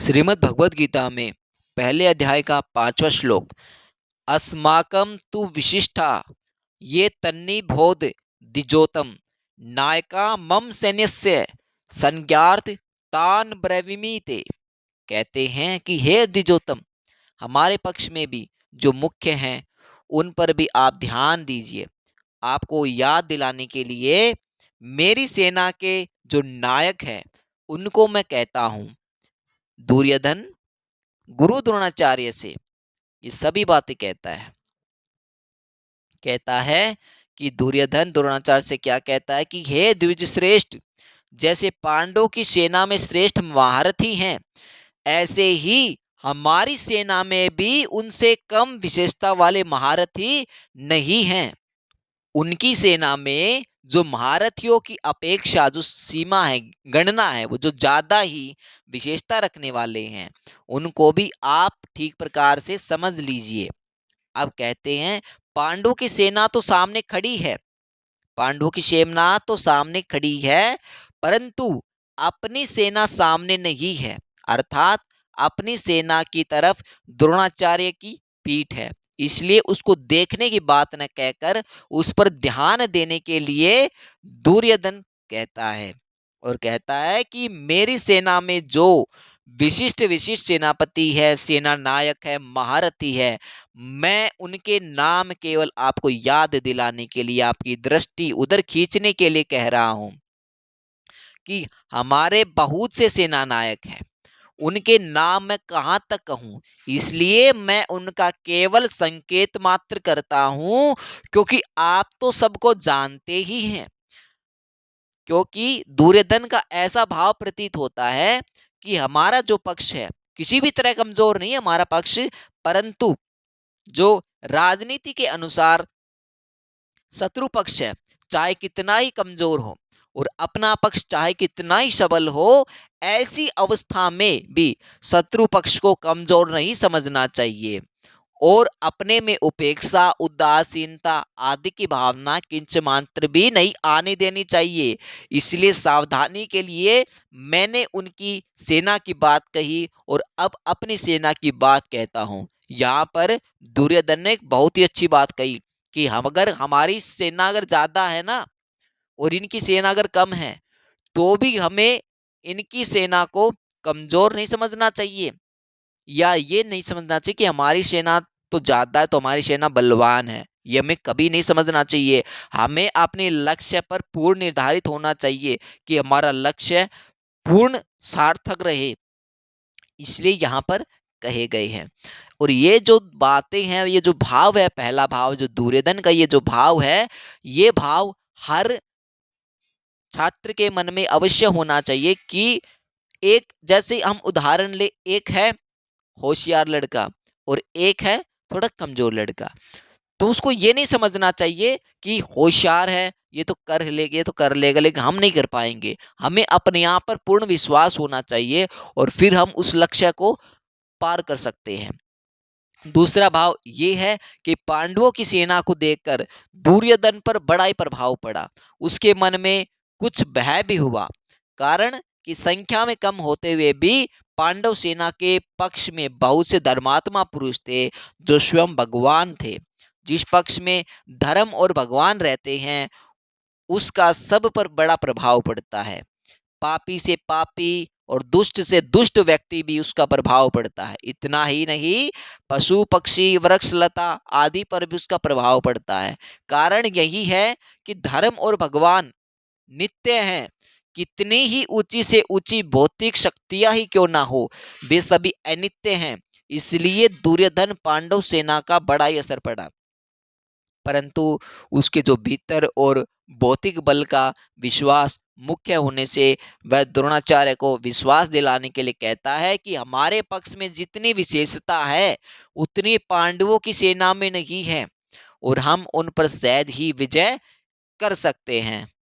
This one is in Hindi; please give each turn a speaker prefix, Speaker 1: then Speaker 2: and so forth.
Speaker 1: श्रीमद् भगवद गीता में पहले अध्याय का 5वां श्लोक, अस्माकं तु विशिष्टा ये तन्नि बोध द्विजोतम नायका मम सैन्यस्य संज्ञार्थ तान ब्रवीमि ते। कहते हैं कि हे द्विजोतम, हमारे पक्ष में भी जो मुख्य हैं उन पर भी आप ध्यान दीजिए। आपको याद दिलाने के लिए मेरी सेना के जो नायक हैं उनको मैं कहता हूँ। दुर्योधन गुरु द्रोणाचार्य से ये सभी बातें कहता है कि दुर्योधन द्रोणाचार्य से क्या कहता है कि हे द्विज श्रेष्ठ, जैसे पांडवों की सेना में श्रेष्ठ महारथी हैं, ऐसे ही हमारी सेना में भी उनसे कम विशेषता वाले महारथी नहीं हैं। उनकी सेना में जो महारथियों की अपेक्षा जो सीमा है, गणना है, वो जो ज्यादा ही विशेषता रखने वाले हैं, उनको भी आप ठीक प्रकार से समझ लीजिए। अब कहते हैं पांडवों की सेना तो सामने खड़ी है, पांडवों की सेना तो सामने खड़ी है, परंतु अपनी सेना सामने नहीं है, अर्थात अपनी सेना की तरफ द्रोणाचार्य की पीठ है। इसलिए उसको देखने की बात न कहकर उस पर ध्यान देने के लिए दुर्योधन कहता है और कहता है कि मेरी सेना में जो विशिष्ट विशिष्ट सेनापति है, सेना नायक है, महारथी है, मैं उनके नाम केवल आपको याद दिलाने के लिए, आपकी दृष्टि उधर खींचने के लिए कह रहा हूं कि हमारे बहुत से सेना नायक हैं, उनके नाम मैं कहां तक कहूं। इसलिए मैं उनका केवल संकेत मात्र करता हूं, क्योंकि आप तो सबको जानते ही हैं। क्योंकि दुर्योधन का ऐसा भाव प्रतीत होता है कि हमारा जो पक्ष है किसी भी तरह कमजोर नहीं है हमारा पक्ष, परंतु जो राजनीति के अनुसार शत्रु पक्ष है, चाहे कितना ही कमजोर हो और अपना पक्ष चाहे कितना ही सबल हो, ऐसी अवस्था में भी शत्रु पक्ष को कमजोर नहीं समझना चाहिए और अपने में उपेक्षा, उदासीनता आदि की भावना किंच मात्र भी नहीं आने देनी चाहिए। इसलिए सावधानी के लिए मैंने उनकी सेना की बात कही और अब अपनी सेना की बात कहता हूं। यहाँ पर दुर्योधन ने एक बहुत ही अच्छी बात कही कि हम अगर हमारी सेना अगर ज्यादा है ना और इनकी सेना अगर कम है, तो भी हमें इनकी सेना को कमजोर नहीं समझना चाहिए, या ये नहीं समझना चाहिए कि हमारी सेना तो ज्यादा है तो हमारी सेना बलवान है। ये हमें कभी नहीं समझना चाहिए। हमें अपने लक्ष्य पर पूर्ण निर्धारित होना चाहिए कि हमारा लक्ष्य पूर्ण सार्थक रहे, इसलिए यहाँ पर कहे गए हैं। और ये जो बातें हैं, ये जो भाव है, पहला भाव जो दुर्योधन का ये जो भाव है, ये भाव हर छात्र के मन में अवश्य होना चाहिए कि एक, जैसे हम उदाहरण ले, एक है होशियार लड़का और एक है थोड़ा कमजोर लड़का, तो उसको ये नहीं समझना चाहिए कि होशियार है ये तो कर लेगा, ये तो कर लेगा, लेकिन हम नहीं कर पाएंगे। हमें अपने आप पर पूर्ण विश्वास होना चाहिए और फिर हम उस लक्ष्य को पार कर सकते हैं। दूसरा भाव ये है कि पांडवों की सेना को देखकर दुर्योधन पर बड़ा ही प्रभाव पड़ा, उसके मन में कुछ भय भी हुआ, कारण कि संख्या में कम होते हुए भी पांडव सेना के पक्ष में बहुत से धर्मात्मा पुरुष थे जो स्वयं भगवान थे। जिस पक्ष में धर्म और भगवान रहते हैं उसका सब पर बड़ा प्रभाव पड़ता है। पापी से पापी और दुष्ट से दुष्ट व्यक्ति भी उसका प्रभाव पड़ता है। इतना ही नहीं, पशु पक्षी वृक्ष लता आदि पर भी उसका प्रभाव पड़ता है। कारण यही है कि धर्म और भगवान नित्य हैं। कितनी ही ऊंची से ऊंची भौतिक शक्तियां ही क्यों ना हो, वे सभी अनित्य हैं। इसलिए दुर्योधन पांडव सेना का बड़ा ही असर पड़ा, परंतु उसके जो भीतर और भौतिक बल का विश्वास मुख्य होने से वह द्रोणाचार्य को विश्वास दिलाने के लिए कहता है कि हमारे पक्ष में जितनी विशेषता है उतनी पांडवों की सेना में नहीं है और हम उन पर सहज ही विजय कर सकते हैं।